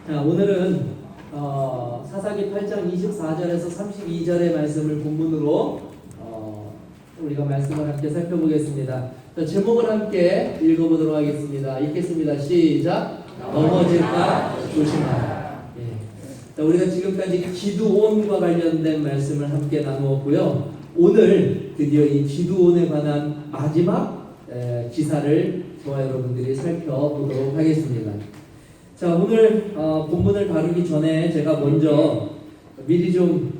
자, 오늘은 사사기 8장 24절에서 32절의 말씀을 본문으로 우리가 말씀을 함께 살펴보겠습니다. 자, 제목을 함께 읽어보도록 하겠습니다. 읽겠습니다. 시작. 넘어질까 조심하라. 예. 자, 우리가 지금까지 기드온과 관련된 말씀을 함께 나누었고요. 오늘 드디어 이 기드온에 관한 마지막 기사를 저와 여러분들이 살펴보도록 하겠습니다. 자, 오늘 본문을 다루기 전에 제가 먼저 미리 좀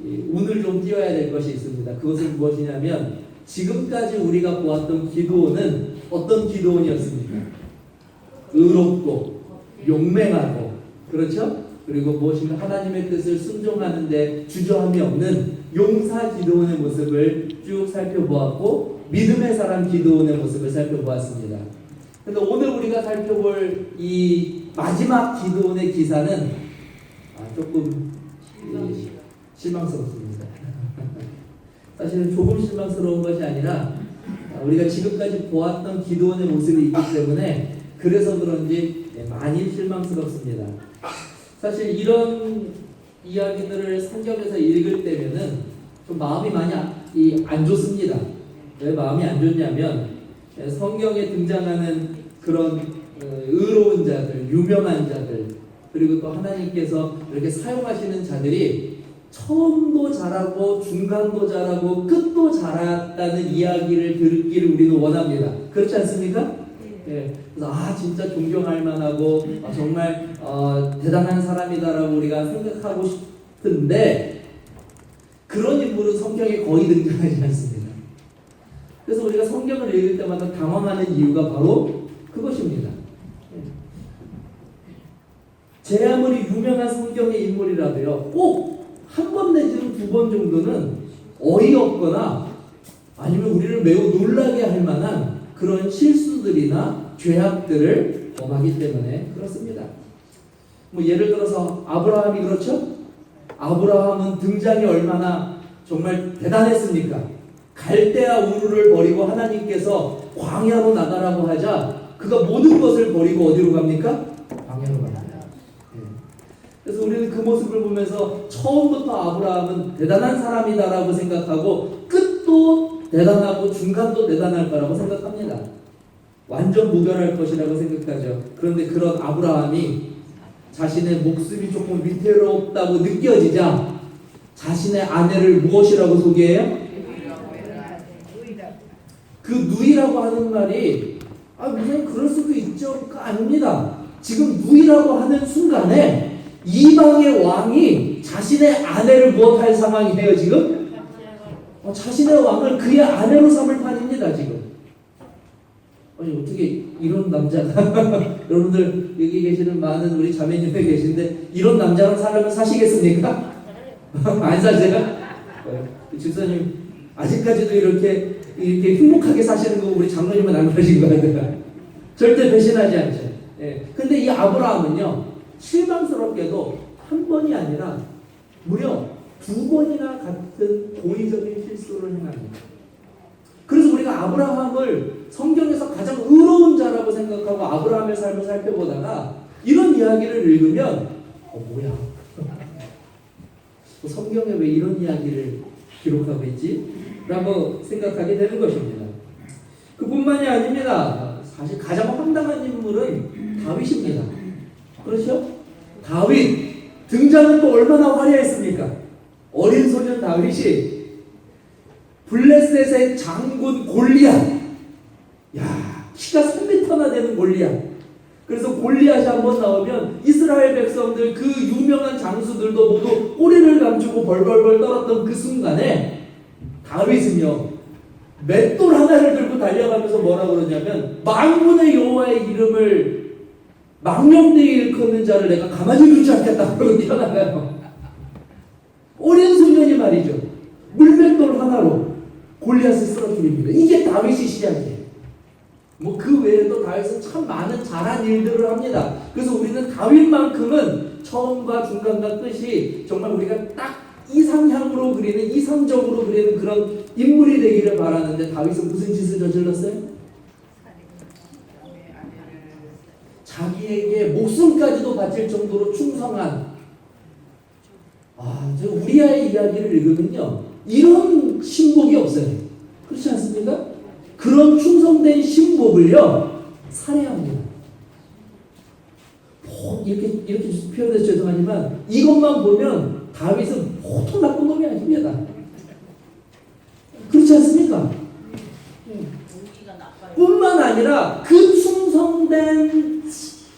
운을 좀 띄워야 될 것이 있습니다. 그것은 무엇이냐면 지금까지 우리가 보았던 기드온은 어떤 기드온이었습니까? 의롭고 용맹하고, 그렇죠? 그리고 무엇인가 하나님의 뜻을 순종하는데 주저함이 없는 용사 기드온의 모습을 쭉 살펴보았고, 믿음의 사람 기드온의 모습을 살펴보았습니다. 그런데 오늘 우리가 살펴볼 이 마지막 기드온의 기사는 조금 실망스럽습니다. 사실은 조금 실망스러운 것이 아니라 우리가 지금까지 보았던 기드온의 모습이 있기 때문에 그래서 그런지 많이 실망스럽습니다. 사실 이런 이야기들을 성경에서 읽을 때면은 좀 마음이 많이 안 좋습니다. 왜 마음이 안 좋냐면 성경에 등장하는 그런 의로운 자들, 유명한 자들, 그리고 또 하나님께서 이렇게 사용하시는 자들이 처음도 잘하고 중간도 잘하고 끝도 잘했다는 이야기를 듣기를 우리는 원합니다. 그렇지 않습니까? 예. 그래서 진짜 존경할 만하고 정말 대단한 사람이다라고 우리가 생각하고 싶은데 그런 인물은 성경에 거의 등장하지 않습니다. 그래서 우리가 성경을 읽을 때마다 당황하는 이유가 바로 그것입니다. 제 아무리 유명한 성경의 인물이라도요, 꼭 한 번 내지는 두 번 정도는 어이없거나 아니면 우리를 매우 놀라게 할 만한 그런 실수들이나 죄악들을 범하기 때문에 그렇습니다. 뭐 예를 들어서 아브라함이 그렇죠? 아브라함은 등장이 얼마나 정말 대단했습니까? 갈대아 우르를 버리고 하나님께서 광야로 나가라고 하자 그가 모든 것을 버리고 어디로 갑니까? 광야로 갑니다. 그래서 우리는 그 모습을 보면서 처음부터 아브라함은 대단한 사람이다라고 생각하고 끝도 대단하고 중간도 대단할 거라고 생각합니다. 완전 무별할 것이라고 생각하죠. 그런데 그런 아브라함이 자신의 목숨이 조금 위태롭다고 느껴지자 자신의 아내를 무엇이라고 소개해요? 그 누이라고 하는 말이 무슨 그럴 수도 있죠. 아닙니다. 지금 누이라고 하는 순간에 이방의 왕이 자신의 아내를 무엇할 상황이에요 지금? 자신의 왕을 그의 아내로 삼을 판입니다 지금. 어떻게 이런 남자가 여러분들 여기 계시는 많은 우리 자매님들 계신데 이런 남자랑 살면 사시겠습니까? 안 사세요? 집사님 아직까지도 이렇게 행복하게 사시는 거 우리 장로님은 안 그러신 것 같아요. 절대 배신하지 않죠. 근데 이 아브라함은요, 실망스럽게도 한 번이 아니라 무려 두 번이나 같은 고의적인 실수를 행합니다. 그래서 우리가 아브라함을 성경에서 가장 의로운 자라고 생각하고 아브라함의 삶을 살펴보다가 이런 이야기를 읽으면 뭐야? 성경에 왜 이런 이야기를 기록하고 있지? 라고 생각하게 되는 것입니다. 그뿐만이 아닙니다. 사실 가장 황당한 인물은 다윗입니다. 그렇죠? 다윗 등장은 또 얼마나 화려했습니까? 어린 소년 다윗이 블레셋의 장군 골리앗, 키가 3m나 되는 골리앗. 그래서 골리앗이 한번 나오면 이스라엘 백성들 그 유명한 장수들도 모두 꼬리를 감추고 벌벌벌 떨었던 그 순간에 다윗은요, 맷돌 하나를 들고 달려가면서 뭐라고 그러냐면 만군의 여호와의 이름을 망령되이 일컫는 자를 내가 가만히 두지 않겠다 그러고 뛰어나가요. 어린 소년이 말이죠. 물맷돌 하나로 골리앗을 쓰러뜨립니다. 이게 다윗의 시작이에요. 그 외에도 다윗은 참 많은 잘한 일들을 합니다. 그래서 우리는 다윗만큼은 처음과 중간과 끝이 정말 우리가 딱 이상향으로 그리는, 이상적으로 그리는 그런 인물이 되기를 바라는데 다윗은 무슨 짓을 저질렀어요? 자기에게 목숨까지도 바칠 정도로 충성한 저 우리아의 이야기를 읽으면요 이런 신복이 없어요. 그렇지 않습니까? 그런 충성된 신복을요 살해합니다. 이렇게 표현해서 죄송하지만 이것만 보면 다윗은 보통 나쁜 놈이 아닙니다. 그렇지 않습니까? 뿐만 아니라 그 충성된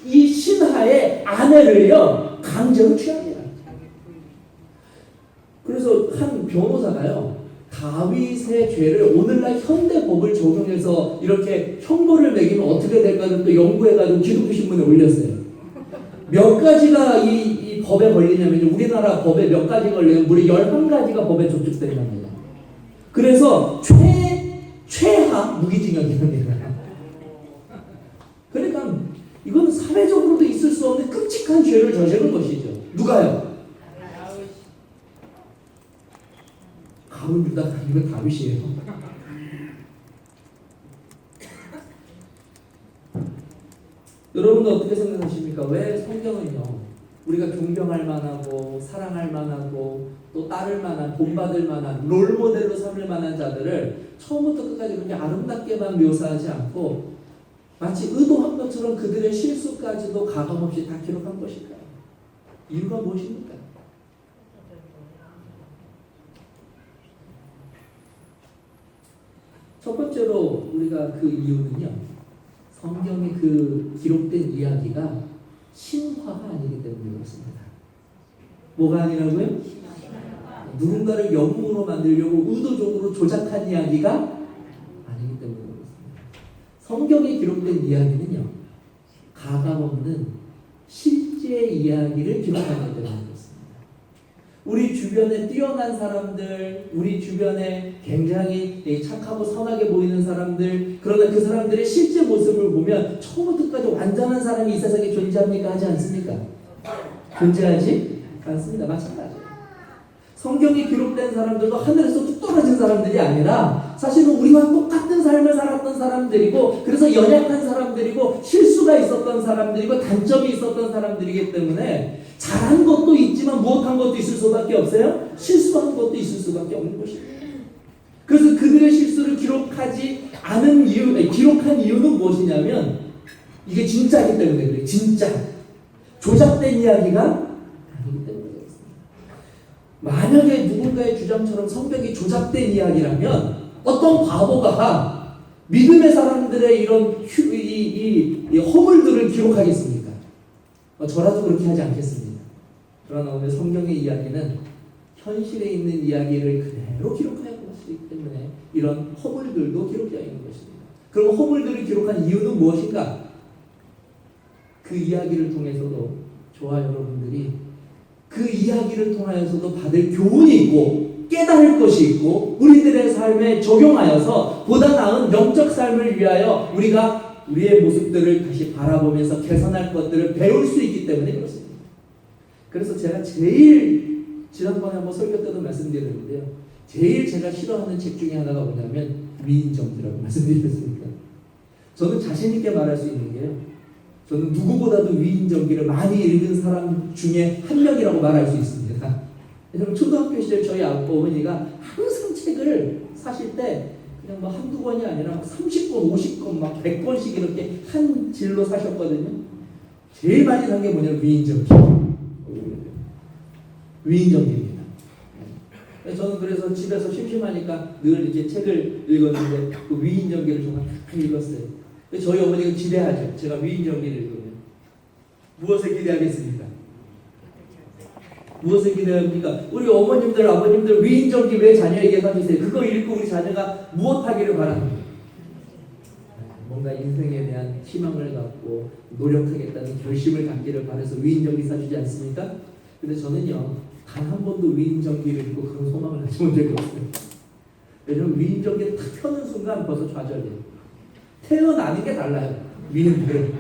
이 신하의 아내를요 강제로 취합니다. 그래서 한 변호사가요 다윗의 죄를 오늘날 현대법을 적용해서 이렇게 형벌을 매기면 어떻게 될까를 또 연구해가지고 기독교 신문에 올렸어요. 몇 가지가 이 법에 걸리냐면 우리나라 법에 몇 가지 걸리면 무려 11가지가 법에 적축된답니다. 그래서 최하 무기징역입니다. 그러니까 이건 사회적으로도 있을 수 없는 끔찍한 죄를 저지른 것이죠. 누가요? 가룟 유다가 아니면 다윗이에요. 여러분은 어떻게 생각하십니까? 왜 성경은요 우리가 존경할 만하고 사랑할 만하고 또 따를 만한 본받을 만한 롤모델로 삼을 만한 자들을 처음부터 끝까지 그렇게 아름답게만 묘사하지 않고 마치 의도한 것처럼 그들의 실수까지도 가감없이 다 기록한 것일까요? 이유가 무엇입니까? 첫 번째로 우리가 그 이유는요 성경의 그 기록된 이야기가 신화가 아니기 때문에 그렇습니다. 뭐가 아니라고요? 누군가를 영웅으로 만들려고 의도적으로 조작한 이야기가 아니기 때문에 그렇습니다. 성경에 기록된 이야기는요 가감없는 실제 이야기를 기록하기 때문에 그렇습니다. 우리 주변에 뛰어난 사람들, 우리 주변에 굉장히 착하고 선하게 보이는 사람들, 그러나 그 사람들의 실제 모습을 보면 처음부터 끝까지 완전한 사람이 이 세상에 존재합니까? 하지 않습니까? 존재하지 않습니다. 마찬가지예요. 성경에 기록된 사람들도 하늘에서 뚝 떨어진 사람들이 아니라 사실은 우리와 똑같은 삶을 살았던 사람들이고 그래서 연약한 사람들이고 실수가 있었던 사람들이고 단점이 있었던 사람들이기 때문에 잘한 것도 있지만 무엇한 것도 있을 수밖에 없어요. 실수한 것도 있을 수밖에 없는 것입니다. 그래서 그들의 실수를 기록하지 않은 기록한 이유는 무엇이냐면 이게 진짜이기 때문에 그래요. 진짜. 조작된 이야기가 아니기 때문에 그렇습니다. 만약에 누군가의 주장처럼 성경이 조작된 이야기라면 어떤 바보가 믿음의 사람들의 이런 이 허물들을 기록하겠습니까? 저라도 그렇게 하지 않겠습니다. 그러나 오늘 성경의 이야기는 현실에 있는 이야기를 그대로 기록하여 것이기 때문에 이런 허물들도 기록되어 있는 것입니다. 그럼 허물들을 기록한 이유는 무엇인가? 그 이야기를 통해서도 저와 여러분들이 그 이야기를 통하여서도 받을 교훈이 있고 깨달을 것이 있고 우리들의 삶에 적용하여서 보다 나은 영적 삶을 위하여 우리가 우리의 모습들을 다시 바라보면서 개선할 것들을 배울 수 있기 때문에 그렇습니다. 그래서 제가 제일 지난번에 한번 설교 때도 말씀드렸는데요. 제일 제가 싫어하는 책 중에 하나가 뭐냐면 위인전기라고 말씀드렸습니다. 저는 자신 있게 말할 수 있는 게요. 저는 누구보다도 위인전기를 많이 읽은 사람 중에 한 명이라고 말할 수 있습니다. 왜냐하면 초등학교 시절 저희 어머니가 항상 책을 사실 때 그냥 뭐 한두 권이 아니라 30권, 50권, 막 100권씩 이렇게 한 질로 사셨거든요. 제일 많이 산 게 뭐냐면 위인전기. 위인전기입니다. 저는 그래서 집에서 심심하니까 늘 이렇게 책을 읽었는데 그 위인전기를 정말 다 읽었어요. 저희 어머니가 기대하죠. 제가 위인전기를 읽으면. 무엇을 기대하겠습니까? 무엇을 기대합니까? 우리 어머님들, 아버님들 위인전기 왜 자녀에게 사주세요? 그거 읽고 우리 자녀가 무엇하기를 바랍니다. 뭔가 인생에 대한 희망을 갖고 노력하겠다는 결심을 갖기를 바라서 위인전기 사주지 않습니까? 근데 저는요, 단 한 번도 위인전기를 읽고 그런 소망을 가져본 적이 없어요. 왜냐면 위인전기를 탁 펴는 순간 벌써 좌절돼요. 태어나는 게 달라요. 위인들은.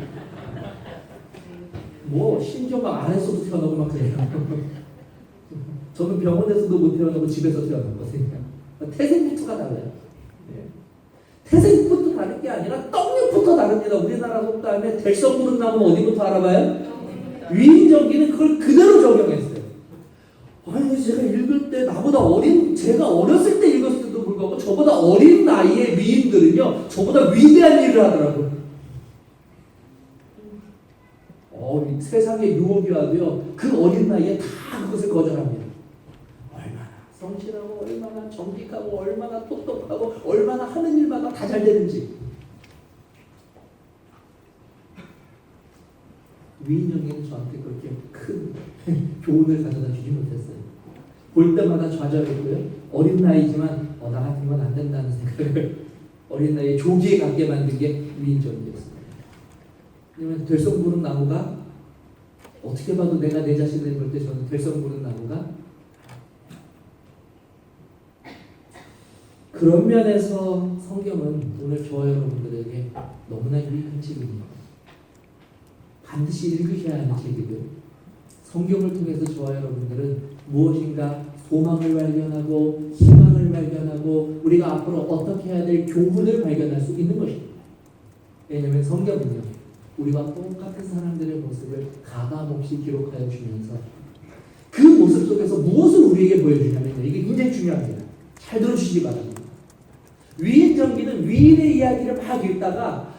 뭐 심지어 막 안에서도 태어나고 막 그래요. 저는 병원에서도 못 태어나고 집에서 태어났거든요. 태생부터가 달라요. 태생부터 다른 게 아니라 떡잎부터 속도 다릅니다. 우리나라 속도 하면 될성부른 나무는 어디부터 알아봐요? 위인전기는 그걸 그대로 적용했어요. 아니 제가 읽을 때 나보다 제가 어렸을 때 읽었을 때도 불구하고 저보다 어린 나이의 위인들은요 저보다 위대한 일을 하더라고요. 세상에 유혹이 와도요 그 어린 나이에 다 그것을 거절합니다. 얼마나 성실하고 얼마나 정직하고 얼마나 똑똑하고 얼마나 하는 일마다 다 잘 되는지. 위인전기는 저한테 그렇게 큰 교훈을 가져다 주지 못했어요. 볼 때마다 좌절했고요. 어린 나이지만 나 같은 건 안 된다는 생각을 어린 나이에 조기에 갖게 만든 게 위인전기였습니다. 왜냐면 될성부른 나무가 어떻게 봐도 내가 내 자신을 볼 때 저는 될성부른 나무가 그런 면에서 성경은 오늘 저와 여러분들에게 너무나 유익한 책입니다. 반드시 읽으셔야 하는 책이고요. 성경을 통해서 저와 여러분들은 무엇인가 소망을 발견하고 희망을 발견하고 우리가 앞으로 어떻게 해야 될 교훈을 발견할 수 있는 것입니다. 왜냐하면 성경은요 우리와 똑같은 사람들의 모습을 가감없이 기록하여 주면서 그 모습 속에서 무엇을 우리에게 보여주냐면요 이게 굉장히 중요합니다. 잘 들어주시기 바랍니다. 위인전기는 위인의 이야기를 막 읽다가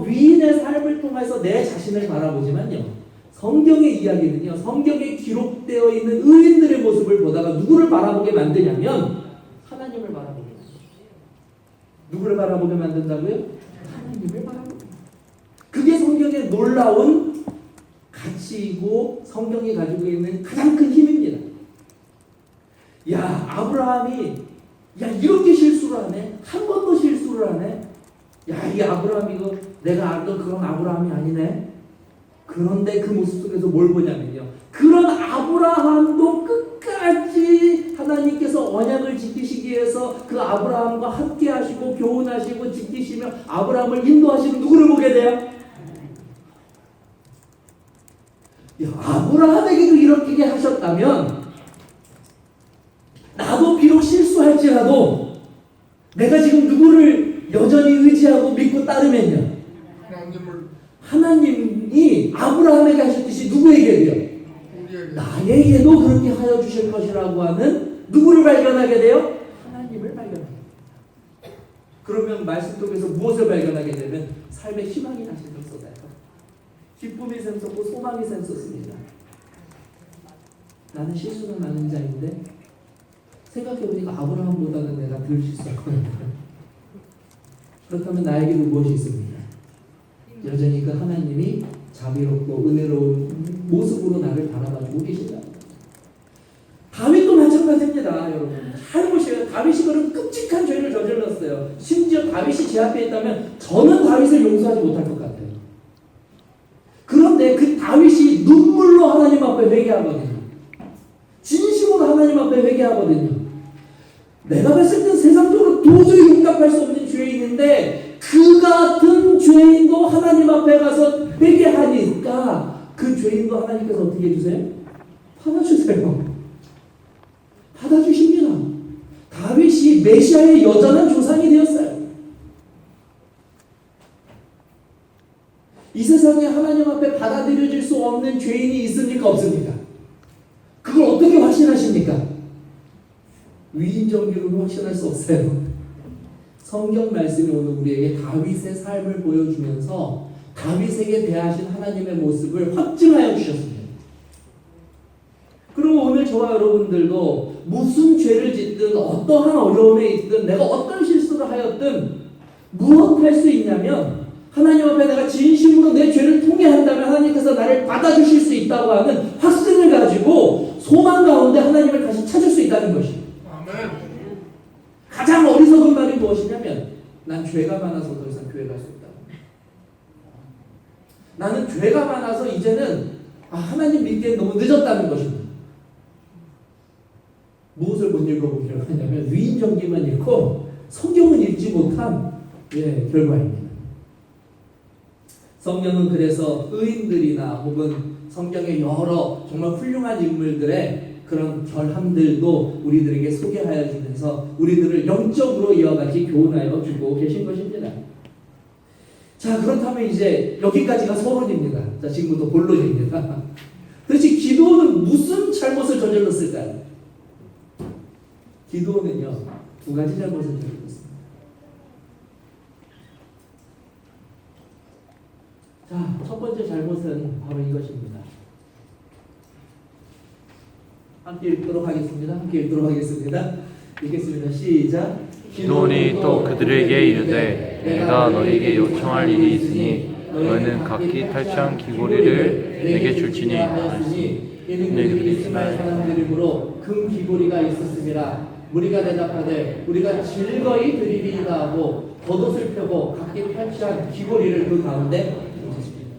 위인의 삶을 통해서 내 자신을 바라보지만요 성경의 이야기는요 성경에 기록되어 있는 의인들의 모습을 보다가 누구를 바라보게 만드냐면 하나님을 바라보게 만듭니다. 누구를 바라보게 만든다고요? 하나님을 바라보게. 그게 성경의 놀라운 가치이고 성경이 가지고 있는 가장 큰 힘입니다. 야 아브라함이 이렇게 실수를 하네. 한 번도 실수를 하네. 이 아브라함 이거 내가 알던 그런 아브라함이 아니네. 그런데 그 모습 속에서 뭘 보냐면요 그런 아브라함도 끝까지 하나님께서 언약을 지키시기 위해서 그 아브라함과 함께 하시고 교훈하시고 지키시며 아브라함을 인도하시는 누구를 보게 돼요? 아브라함에게도 이렇게 하셨다면 나도 비록 실수할지라도 내가 지금 누구를 여전히 의지하고 믿고 따르면요 하나님이 아브라함에게 하셨듯이 누구에게 돼요? 나에게도 그렇게 하여 주실 것이라고 하는 누구를 발견하게 돼요? 하나님을 발견하게 돼요. 그러면 말씀 속에서 무엇을 발견하게 되면 삶의 희망이 다시 샘솟아요. 기쁨이 샘솟고 소망이 샘솟습니다. 나는 실수가 많은 자인데 생각해보니까 아브라함보다는 내가 덜 실수하거든요. 그렇다면 나에게도 무엇이 있습니까? 여전히 그 하나님이 자비롭고 은혜로운 모습으로 나를 바라봐주고 계신다. 다윗도 마찬가지입니다. 여러분 잘 보세요. 다윗이 그런 끔찍한 죄를 저질렀어요. 심지어 다윗이 제 앞에 있다면 저는 다윗을 용서하지 못할 것 같아요. 그런데 그 다윗이 눈물로 하나님 앞에 회개하거든요. 진심으로 하나님 앞에 회개하거든요. 내가 봤을 땐 세상적으로 도저히 용납할 수 없는 죄인인데 그 같은 죄인도 하나님 앞에 가서 회개하니까 그 죄인도 하나님께서 어떻게 해주세요? 받아주세요. 받아주십니다. 다윗이 메시아의 여전한 조상이 되었어요. 이 세상에 하나님 앞에 받아들여질 수 없는 죄인이 있습니까? 없습니까? 그걸 어떻게 확신하십니까? 위인전기로는 확신할 수 없어요. 성경 말씀이 오늘 우리에게 다윗의 삶을 보여주면서 다윗에게 대하신 하나님의 모습을 확증하여 주셨습니다. 그리고 오늘 저와 여러분들도 무슨 죄를 짓든 어떠한 어려움에 있든 내가 어떤 실수를 하였든 무엇 할 수 있냐면 하나님 앞에 내가 진심으로 내 죄를 통회한다면 하나님께서 나를 받아주실 수 있다고 하는 확신을 가지고 소망 가운데 하나님을 다시 찾을 수 있다는 것입니다. 가장 어리석은 말이 무엇이냐면 난 죄가 많아서 더 이상 교회 갈 수 없다. 나는 죄가 많아서 이제는 하나님 믿기엔 너무 늦었다는 것입니다. 무엇을 못 읽어보기로 하냐면 위인전기만 읽고 성경은 읽지 못한 결과입니다. 성경은 그래서 의인들이나 혹은 성경의 여러 정말 훌륭한 인물들의 그런 결함들도 우리들에게 소개하여 주면서 우리들을 영적으로 이와 같이 교훈하여 주고 계신 것입니다. 자, 그렇다면 이제 여기까지가 서론입니다. 자, 지금부터 본론입니다. 도대체 기드온은 무슨 잘못을 저질렀을까요? 기드온은요, 두 가지 잘못을 저질렀습니다. 자, 첫 번째 잘못은 바로 이것입니다. 함께 읽도록 하겠습니다. 읽겠습니다. 시작. 기드온이 또 그들에게 이르되 내가 너희에게 요청할 일이 있으니 너희는 각기 탈취한 귀고리를 내게 줄지니 이는 그들이 이스라엘 사람들 이름으로 금 귀고리가 있었음이라. 무리가 대답하되 우리가 즐거이 드리리이다 하고 겉옷을 펴고 각기 탈취한 귀고리를 그 가운데 던졌습니다.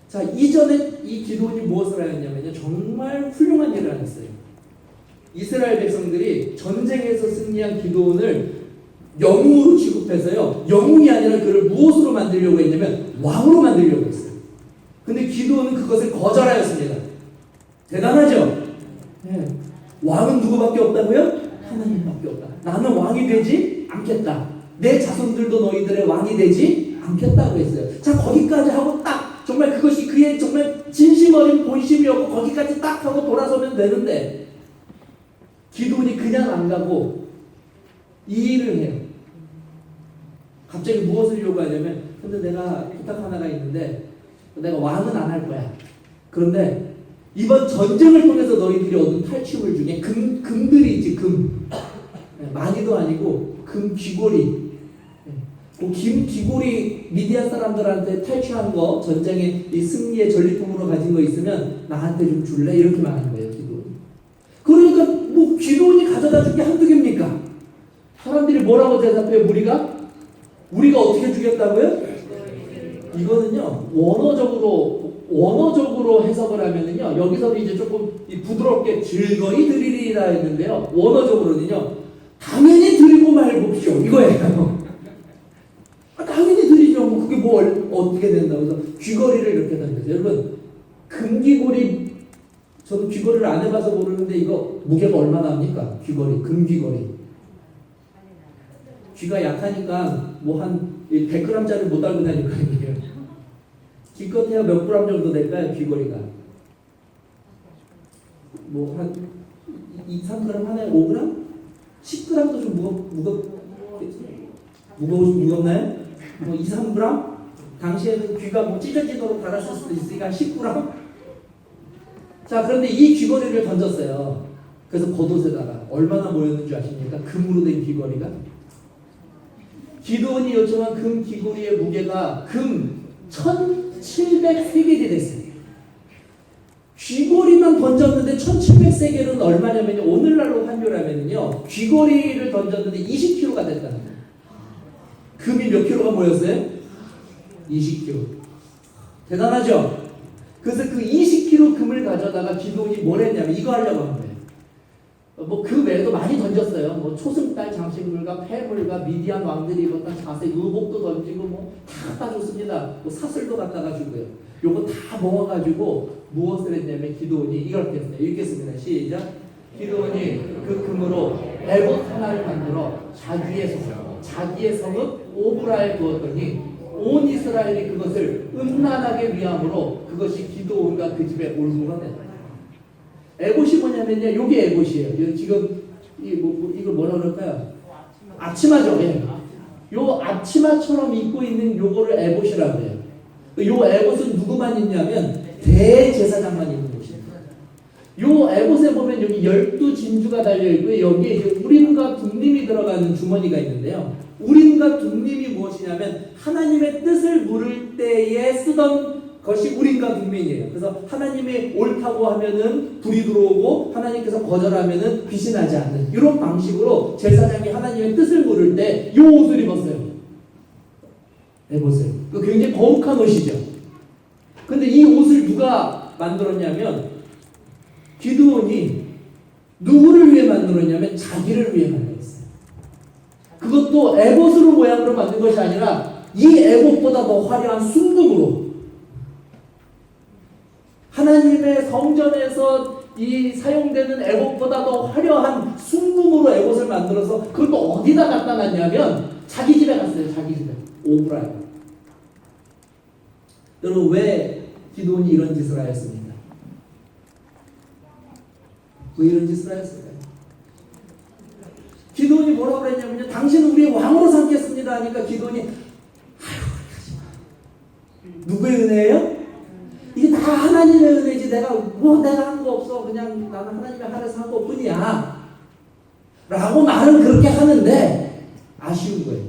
자, 이전에 이 기드온이 무엇을 하였냐면요, 정말 훌륭한 일을 하였어요. 이스라엘 백성들이 전쟁에서 승리한 기드온을 영웅으로 취급해서요, 영웅이 아니라 그를 무엇으로 만들려고 했냐면 왕으로 만들려고 했어요. 근데 기드온은 그것을 거절하였습니다. 대단하죠? 네. 왕은 누구밖에 없다고요? 하나님밖에 없다. 나는 왕이 되지 않겠다. 내 자손들도 너희들의 왕이 되지 않겠다고 했어요. 자, 거기까지 하고 딱 정말 그것이 그의 정말 진심 어린 본심이었고 거기까지 딱 하고 돌아서면 되는데, 기드온이 그냥 안 가고 이 일을 해요. 갑자기 무엇을 요구하냐면, 근데 내가 부탁 하나가 있는데 내가 왕은 안 할 거야. 그런데 이번 전쟁을 통해서 너희들이 얻은 탈취물 중에 금들이 있지, 금. 많이도 아니고 금 귀고리. 그 귀고리 미디안 사람들한테 탈취한 거, 전쟁의 이 승리의 전리품으로 가진 거 있으면 나한테 좀 줄래? 이렇게 말하는 거예요, 기드온이. 그러니까 뭐 기드온이 가져다 준 게 한두 개입니까? 사람들이 뭐라고 대답해요? 우리가 어떻게 죽였다고요? 이거는요, 원어적으로 해석을 하면은요, 여기서도 이제 조금 부드럽게 즐거이 드리리라 했는데요, 원어적으로는요, 당연히 드리고 말고쇼 이거예요. 당연히 드리죠. 뭐 그게 뭐 어떻게 된다고 해서 귀걸이를 이렇게 던졌어요. 여러분, 금귀걸이, 저도 귀걸이를 안 해봐서 모르는데 이거 무게가 얼마나 합니까? 귀걸이, 금귀걸이. 귀가 약하니까 뭐 한 100g짜리 못 달고 다닐 거 아니에요. 기껏해야 몇 그램 정도 될까요? 귀걸이가. 뭐 한 2, 3g 하나에 5g? 10g도 좀 무겁나요? 뭐 2, 3g? 당시에는 귀가 뭐 찢어지도록 달았을 수도 있으니까 10g? 자, 그런데 이 귀걸이를 던졌어요. 그래서 겉옷에다가 얼마나 모였는 줄 아십니까? 금으로 된 귀걸이가. 기드온이 요청한 금 귀걸이의 무게가 금 1700세겔이 됐어요. 귀걸이만 던졌는데 1700세겔은 얼마냐면요, 오늘날로 환율하면요, 귀걸이를 던졌는데 20kg가 됐다는 거예요. 금이 몇 킬로가 모였어요? 20kg. 대단하죠? 그래서 그 20kg 금을 가져다가 기드온이 뭘 했냐면 이거 하려고 한 거예요. 뭐 그 외에도 많이 던졌어요. 뭐 초승달 장식물과 폐물과 미디안 왕들이 입었던 자색 의복도 던지고 뭐 다 갖다 줬습니다. 뭐 사슬도 갖다가 주고요. 요거 다 모아가지고 무엇을 했냐면 기드온이 이걸 했어요. 읽겠습니다. 시작. 기드온이 그 금으로 에봇 하나를 만들어 자기의 성읍 오브라에 두었더니 온 이스라엘이 그것을 음란하게 위함으로 그것이 기드온과 그 집의 올무가 됐다. 에봇이 뭐냐면요, 요게 에봇이에요. 지금 이걸 뭐라 그럴까요? 앞치마죠. 예. 요 앞치마처럼 입고 있는 요거를 에봇이라고 해요. 요 에봇은 누구만 있냐면 대제사장만 입는 것입니다. 요 에봇에 보면 여기 12진주가 달려있고요. 여기에 이제 우림과 둠림이 들어가는 주머니가 있는데요. 우림과 둠림이 무엇이냐면 하나님의 뜻을 물을 때에 쓰던 것이 우림과 둠림이에요. 그래서 하나님이 옳다고 하면은 불이 들어오고 하나님께서 거절하면은 빛이 나지 않는 이런 방식으로 제사장이 하나님의 뜻을 물을 때 이 옷을 입었어요. 에봇을. 그 굉장히 거룩한 옷이죠. 근데 이 옷을 누가 만들었냐면 기드온이 누구를 위해 만들었냐면 자기를 위해 만들었어요. 그것도 에봇으로 모양으로 만든 것이 아니라 이 에봇보다 더 화려한 순금으로, 하나님의 성전에서 이 사용되는 에봇보다 더 화려한 순금으로 에봇을 만들어서 그걸 또 어디다 갖다 놨냐면 자기 집에 갔어요. 자기 집에. 오브라에. 여러분 왜 기도원이 이런 짓을 하였습니까? 왜 이런 짓을 하였을까요? 기도원이 뭐라고 그랬냐면요. 당신은 우리의 왕으로 삼겠습니다 하니까 기도원이 누구의 은혜예요? 이게 다 하나님의 은혜지 내가 한 거 없어. 그냥 나는 하나님의 하늘에서 한 것뿐이야 라고 말은 그렇게 하는데 아쉬운 거예요.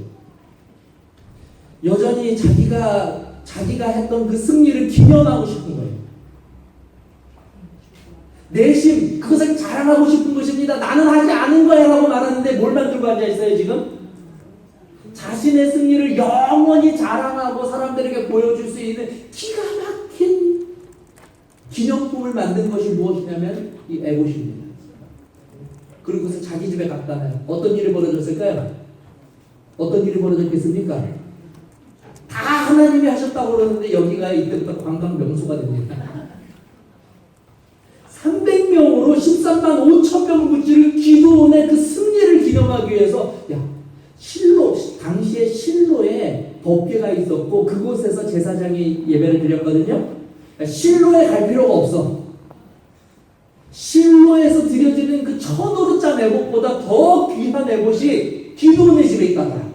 여전히 자기가 했던 그 승리를 기념하고 싶은 거예요. 내심 그것을 자랑하고 싶은 것입니다. 나는 하지 않은 거야 라고 말하는데 뭘 만들고 앉아있어요 지금? 자신의 승리를 영원히 자랑하고 사람들에게 보여줄 수 있는 기가 막힌 기념품을 만든 것이 무엇이냐면 이 에봇입니다. 그리고 그것을 자기 집에 갖다 놔요. 어떤 일이 벌어졌을까요? 어떤 일이 벌어졌겠습니까? 다 하나님이 하셨다고 그러는데 여기가 이때부터 관광 명소가 됩니다. 300명으로 13만 5천 명 무지를 기도원의 그 승리를 기념하기 위해서 당시에 실로에 법궤가 있었고 그곳에서 제사장이 예배를 드렸거든요. 실로에 갈 필요가 없어. 실로에서 드려지는 그 1000오르짜 에봇보다 더 귀한 에봇이 기도원의 집에 있다더라.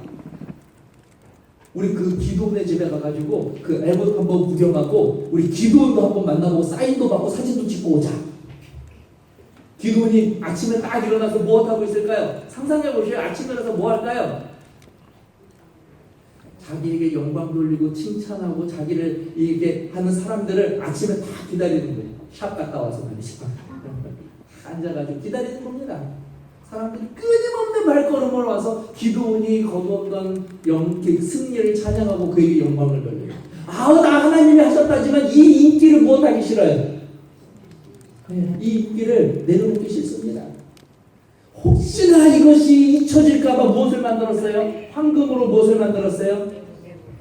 우리 그 기도원의 집에 가가지고 그 에봇 한번 구경하고 우리 기도원도 한번 만나고 사인도 받고 사진도 찍고 오자. 기도원이 아침에 딱 일어나서 무엇하고 있을까요? 상상해 보세요. 아침에 일어나서 뭐 할까요? 자기에게 영광 돌리고 칭찬하고 자기를 이렇게 하는 사람들을 아침에 다 기다리는 거예요. 샵 갔다 와서 말이죠. 앉아가지고 기다리는 겁니다. 사람들이 끊임없는 발걸음을 와서 기도원이 거두었던 승리를 찬양하고 그에게 영광을 돌려요. 나 하나님이 하셨다지만 이 인기를 무엇하기 싫어요? 이 인기를 내려놓기 싫습니다. 혹시나 이것이 잊혀질까봐 무엇을 만들었어요? 황금으로 무엇을 만들었어요?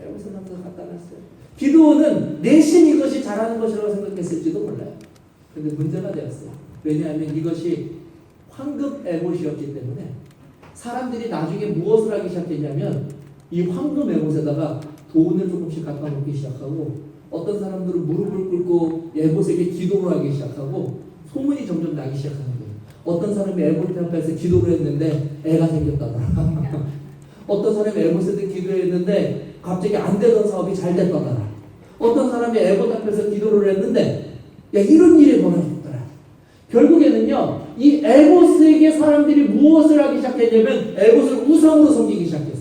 에봇을 만들어서 갖다 놨어요. 기도원은 내심 이것이 잘하는 것이라고 생각했을지도 몰라요. 그런데 문제가 되었어요. 왜냐하면 이것이 황금 에봇이었기 때문에 사람들이 나중에 무엇을 하기 시작했냐면 이 황금 에봇에다가 돈을 조금씩 갖다 놓기 시작하고 어떤 사람들은 무릎을 꿇고 에봇에게 기도를 하기 시작하고 소문이 점점 나기 시작하는 거예요. 어떤 사람이 에봇 앞에서 기도를 했는데 애가 생겼다더라. 어떤 사람이 에봇에서 기도했는데 갑자기 안 되던 사업이 잘 됐다더라. 어떤 사람이 에봇 앞에서 기도를 했는데 이런 일이 벌어졌더라. 결국에는요 이 에봇에게 사람들이 무엇을 하기 시작했냐면 에봇을 우상으로 섬기기 시작했어요.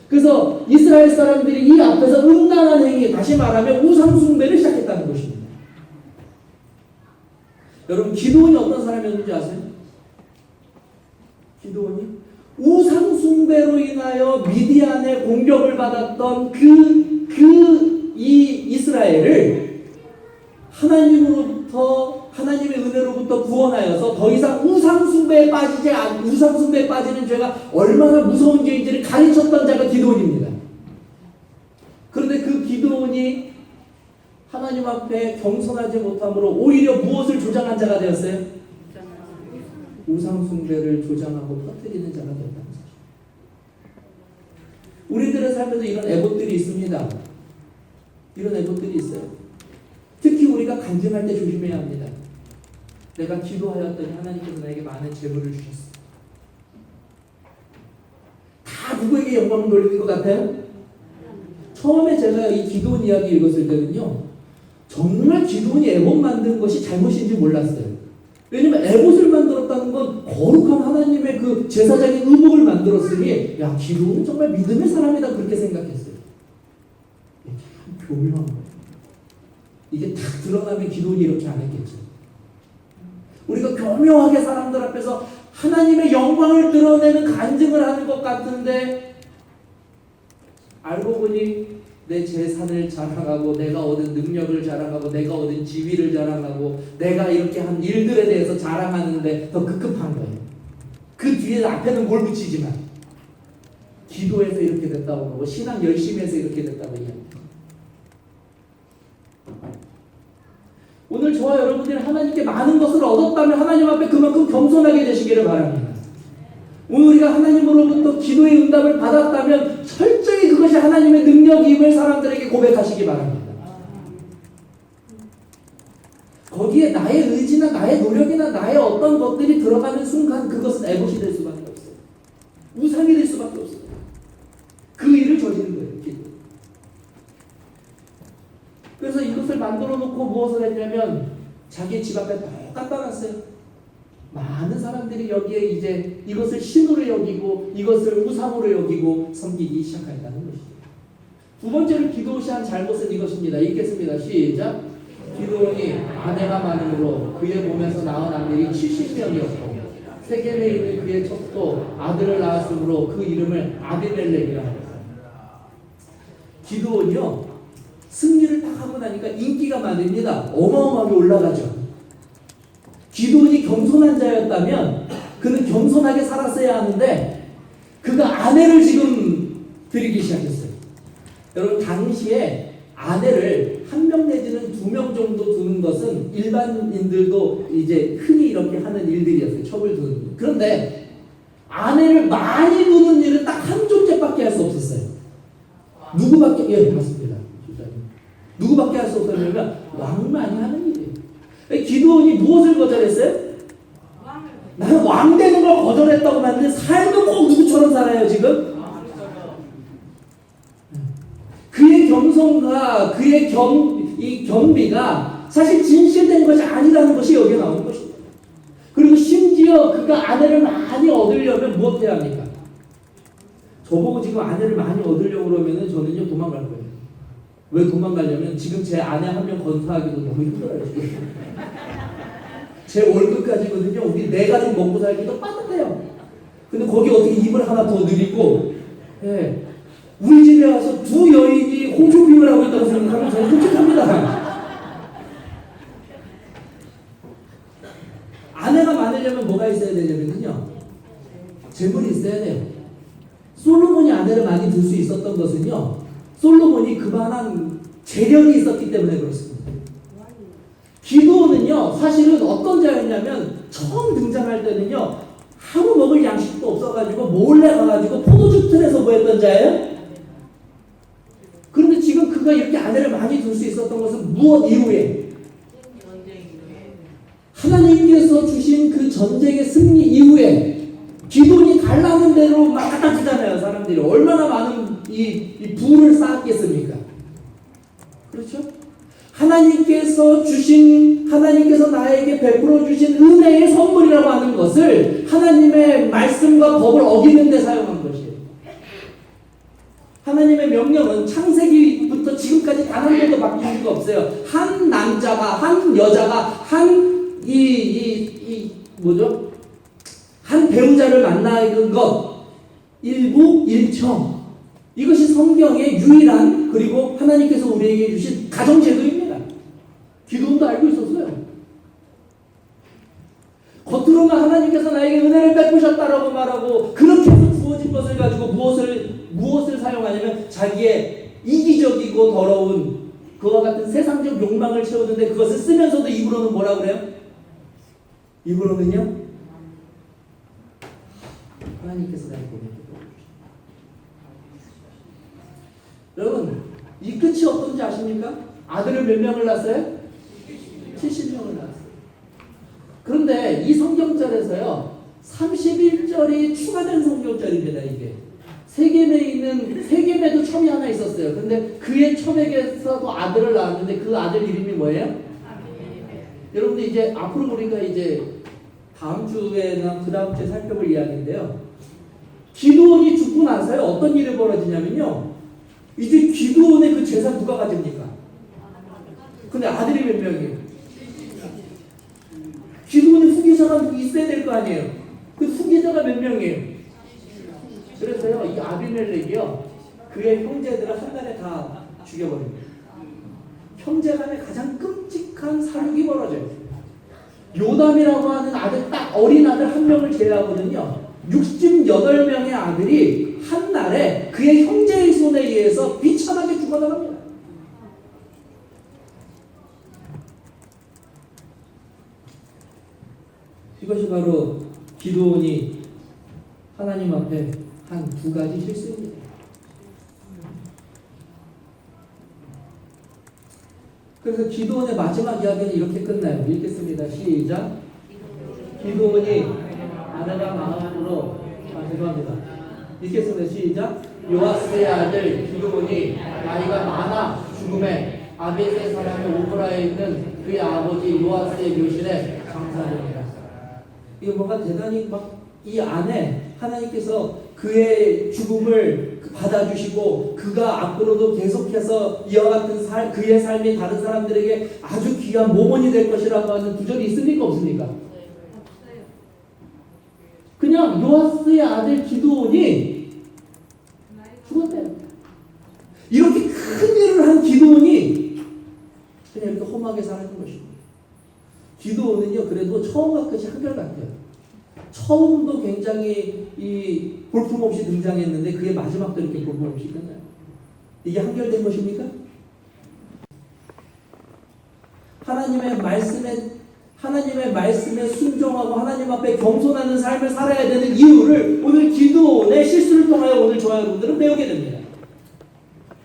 그래서 이스라엘 사람들이 이 앞에서 음란한 행위, 다시 말하면 우상 숭배를 시작했다는 것입니다. 여러분 기도원이 어떤 사람이었는지 아세요? 기도원이 우상 숭배로 인하여 미디안의 공격을 받았던 이 이스라엘을 하나님의 은혜로부터 구원하여서 더 이상 우상 숭배에 빠지는 죄가 얼마나 무서운 죄인지를 가르쳤던 자가 기도원입니다. 그런데 그 기도원이 하나님 앞에 겸손하지 못함으로 오히려 무엇을 조장한 자가 되었어요? 우상 숭배를 조장하고 퍼뜨리는 자가 되었다는 사실. 우리들의 삶에도 이런 에봇들이 있습니다. 이런 에봇들이 있어요. 특히 우리가 간증할 때 조심해야 합니다. 내가 기도하였더니 하나님께서 나에게 많은 재물을 주셨어. 다 누구에게 영광을 돌리는 것 같아요? 처음에 제가 이 기도원 이야기 읽었을 때는요, 정말 기도원이 에봇 만든 것이 잘못인지 몰랐어요. 왜냐면 에봇을 만들었다는 건 거룩한 하나님의 그 제사장의 의복을 만들었으니 기도원은 정말 믿음의 사람이다 그렇게 생각했어요. 참 교묘한 거예요. 이게 딱 드러나면 기도원이 이렇게 안 했겠죠. 우리가 교묘하게 사람들 앞에서 하나님의 영광을 드러내는 간증을 하는 것 같은데 알고 보니 내 재산을 자랑하고 내가 얻은 능력을 자랑하고 내가 얻은 지위를 자랑하고 내가 이렇게 한 일들에 대해서 자랑하는데 더 급급한 거예요. 그 뒤에 앞에는 뭘 붙이지만 기도해서 이렇게 됐다고 그러고 신앙 열심히 해서 이렇게 됐다고 얘기합니다. 오늘 저와 여러분들이 하나님께 많은 것을 얻었다면 하나님 앞에 그만큼 겸손하게 되시기를 바랍니다. 오늘 우리가 하나님으로부터 기도의 응답을 받았다면 철저히 그것이 하나님의 능력임을 사람들에게 고백하시기 바랍니다. 거기에 나의 의지나 나의 노력이나 나의 어떤 것들이 들어가는 순간 그것은 에봇이 될 수밖에 없어요. 우상이 될 수밖에 없어요. 그 일을 저지른 거예요. 기도. 그래서 이것을 만들어 놓고 무엇을 했냐면 자기 집 앞에 딱 갖다 놨어요. 많은 사람들이 여기에 이제 이것을 신으로 여기고 이것을 우상으로 여기고 섬기기 시작한다는 것이죠. 두 번째로 기드온이 한 잘못은 이것입니다. 읽겠습니다. 시작. 기드온이 아내가 많음으로 그의 몸에서 낳은 아들이 70명이었고 세겜에 있는 그의 첩도 아들을 낳았으므로 그 이름을 아비멜렉이라 하였어요. 기드온이요 승리를 딱 하고 나니까 인기가 많습니다. 어마어마하게 올라가죠. 기드온이 겸손한 자였다면 그는 겸손하게 살았어야 하는데 그가 아내를 지금 드리기 시작했어요. 여러분 당시에 아내를 1명 내지는 2명 정도 두는 것은 일반인들도 이제 흔히 이렇게 하는 일들이었어요. 첩을 두는 일. 그런데 아내를 많이 두는 일은 딱 한 존재밖에 할 수 없었어요. 누구밖에? 예, 맞습니다. 누구밖에 할 수 없었냐면 왕만이 하는 일이에요. 기드온이 무엇을 거절했어요? 나는 왕 되는 걸 거절했다고 하는데 삶은 꼭 누구처럼 살아요 지금? 그의 겸손과 그의 이 겸비가 사실 진실된 것이 아니라는 것이 여기에 나오는 것입니다. 그리고 심지어 그가 아내를 많이 얻으려면 무엇 해야 합니까? 저보고 지금 아내를 많이 얻으려고 그러면 저는요 도망갈 거예요. 왜 도망가려면 지금 제 아내 한 명 건사하기도 너무 힘들어요. 제 월급 가지거든요. 우리 네 가족 먹고 살기도 빠듯해요. 근데 거기 어떻게 입을 하나 더 늘리고, 예. 우리 집에 와서 두 여인이 홈쇼핑을 하고 있다고 생각하면 저는 끔찍합니다. 아내가 많으려면 뭐가 있어야 되냐면요. 재물이 있어야 돼요. 솔로몬이 아내를 많이 둘 수 있었던 것은요. 솔로몬이 그만한 재력이 있었기 때문에 그렇습니다. 기드온은요 사실은 어떤 자였냐면 처음 등장할 때는요 하루 먹을 양식도 없어가지고 몰래 가가지고 포도주 틀에서 뭐 했던 자예요? 그런데 지금 그가 이렇게 아내를 많이 둘 수 있었던 것은 무엇 이후에? 하나님께서 주신 그 전쟁의 승리 이후에 기드온이 달라는 대로 막 갖다 주잖아요. 사람들이 얼마나 많은 이 부를 쌓았겠습니까? 그렇죠? 하나님께서 나에게 베풀어 주신 은혜의 선물이라고 하는 것을 하나님의 말씀과 법을 어기는 데 사용한 것이에요. 하나님의 명령은 창세기부터 지금까지 단 한 번도 바뀐 적이 없어요. 한 남자가, 한 여자가, 한 배우자를 만나는 것, 일부일청. 이것이 성경의 유일한 그리고 하나님께서 우리에게 주신 가정제도입니다. 기드온도 알고 있었어요. 겉으로는 하나님께서 나에게 은혜를 베푸셨다라고 말하고 그렇게 해서 주어진 것을 가지고 무엇을 사용하냐면 자기의 이기적이고 더러운 그와 같은 세상적 욕망을 채우는데 그것을 쓰면서도 입으로는 뭐라 그래요? 입으로는요? 하나님께서 나에게 은혜를 여러분, 이 끝이 어떤지 아십니까? 아들을 몇 명을 낳았어요? 70명을 낳았어요. 그런데 이 성경절에서요, 31절이 추가된 성경절입니다, 이게. 세겜에도 첩이 하나 있었어요. 근데 그의 첩에게서도 아들을 낳았는데 그 아들 이름이 뭐예요? 여러분들 이제 앞으로 우리가 이제 다음 주에나 그 다음 주에 살펴볼 이야기인데요. 기드온이 죽고 나서요, 어떤 일이 벌어지냐면요. 이제 기드온의 그 재산 누가 가집니까? 근데 아들이 몇 명이에요? 기드온의 후계자가 있어야 될 거 아니에요? 그 후계자가 몇 명이에요? 그래서요, 이 아비멜렉이요, 그의 형제들을 한날에 다 죽여버립니다. 형제 간에 가장 끔찍한 사륙이 벌어져요. 요담이라고 하는 아들, 딱 어린 아들 한 명을 제외하거든요. 68명의 아들이 한날에 그의 형제의 손에 의해서 비참하게 죽어나갑니다. 이것이 바로 기드온이 하나님 앞에 한 두 가지 실수입니다. 그래서 기드온의 마지막 이야기는 이렇게 끝나요. 읽겠습니다. 시작. 기드온이 아내가 망함으로 죄송합니다. 읽겠습니다. 시작. 요아스의 아들 기드온이 나이가 많아 죽음에 아벳의 사람의 오브라에 있는 그의 아버지 요아스의 묘실에 장사됩니다. 이거 뭔가 대단히 막 이 안에 하나님께서 그의 죽음을 받아주시고 그가 앞으로도 계속해서 이와 같은 그의 삶이 다른 사람들에게 아주 귀한 모범이 될 것이라고 하는 구절이 있습니까 없습니까? 그냥 요아스의 아들 기드온이 죽었대요. 이렇게 큰 일을 한 기드온이 그냥 이렇게 험하게 살았던 것입니다. 기드온은요 그래도 처음과 끝이 한결같아요. 처음도 굉장히 이 볼품없이 등장했는데 그의 마지막도 이렇게 볼품없이 끝나요. 이게 한결된 것입니까? 하나님의 말씀에 순종하고 하나님 앞에 겸손하는 삶을 살아야 되는 이유를 오늘 기도의 실수를 통하여 오늘 저와 여러분들은 배우게 됩니다.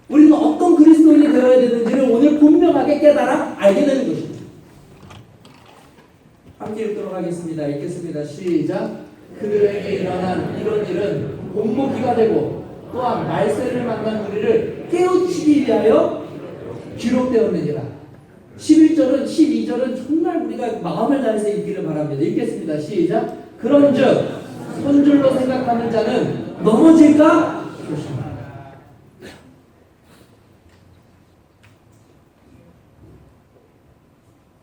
우리는 어떤 그리스도인이 되어야 되는지를 오늘 분명하게 깨달아 알게 되는 것입니다. 함께 읽도록 하겠습니다. 읽겠습니다. 시작. 그들에게 일어난 이런 일은 본보기가 되고 또한 말세를 만난 우리를 깨우치기 위하여 기록되었느니라. 11절은 12절은 정말 우리가 마음을 다해서 읽기를 바랍니다. 읽겠습니다. 시작. 그런즉 손줄로 생각하는 자는 넘어질까 조심하라.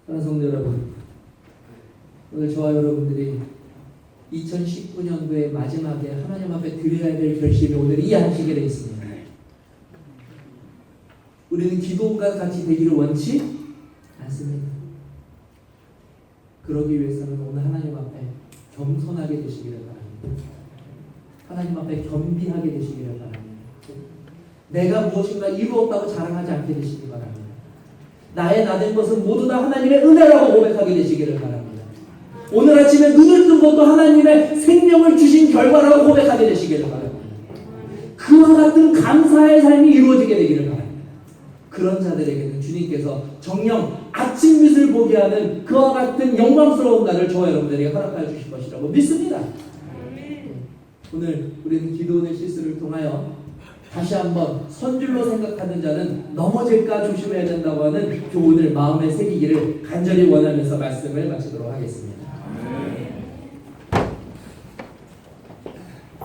사랑하는 성도 여러분, 오늘 저와 여러분들이 2019년도의 마지막에 하나님 앞에 드려야 될 결심이 오늘 이 한식에 되어 있습니다. 우리는 기도가 같이 되기를 원치 않습니다. 그러기 위해서는 오늘 하나님 앞에 겸손하게 되시기를 바랍니다. 하나님 앞에 겸비하게 되시기를 바랍니다. 내가 무엇인가 이루었다고 자랑하지 않게 되시기 바랍니다. 나의 나된 것은 모두 다 하나님의 은혜라고 고백하게 되시기를 바랍니다. 오늘 아침에 눈을 뜬 것도 하나님의 생명을 주신 결과라고 고백하게 되시기를 바랍니다. 그와 같은 감사의 삶이 이루어지게 되기를 바랍니다. 그런 자들에게는 주님께서 정녕 아침 빛을 보게 하는 그와 같은 영광스러운 날을 저와 여러분들에게 허락하여 주실 것이라고 믿습니다. 오늘 우리는 기도원의 실수를 통하여 다시 한번 선줄로 생각하는 자는 넘어질까 조심해야 된다고 하는 교훈을 마음에 새기기를 간절히 원하면서 말씀을 마치도록 하겠습니다.